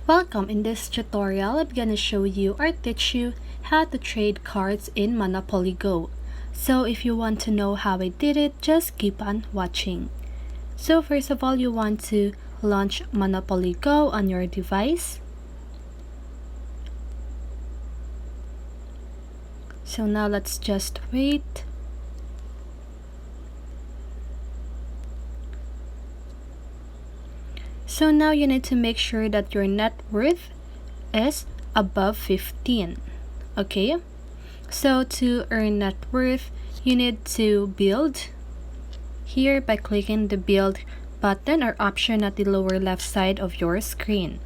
Welcome. In this tutorial, I'm gonna show you or teach you how to trade cards in Monopoly Go. So if you want to know how I did it, just keep on watching. So first of all, you want to launch Monopoly Go on your device. So now let's just wait. So now you need to make sure that your net worth is above 15. Okay? So to earn net worth, you need to build here by clicking the build button or option at the lower left side of your screen.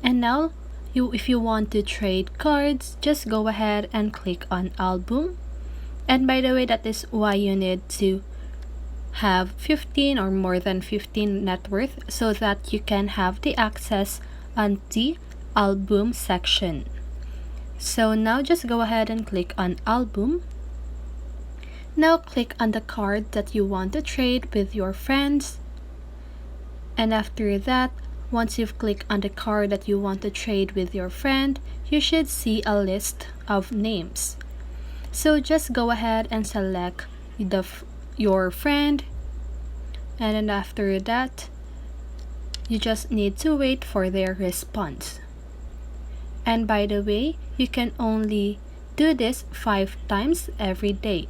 And now, if you want to trade cards, just go ahead and click on album. And by the way, that is why you need to have 15 or more than 15 net worth so that you can have the access on the album section. So now just go ahead and click on album. Now click on the card that you want to trade with your friends. And after that, once you've clicked on the card that you want to trade with your friend, you should see a list of names. So just go ahead and select your friend, and then after that you just need to wait for their response. And by the way, you can only do this 5 times every day.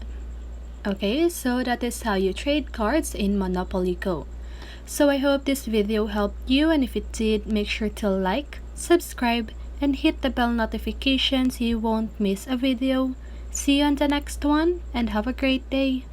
Okay, so that is how you trade cards in Monopoly Go. So I hope this video helped you, and if it did, make sure to like, subscribe, and hit the bell notification so you won't miss a video. See you on the next one, and have a great day.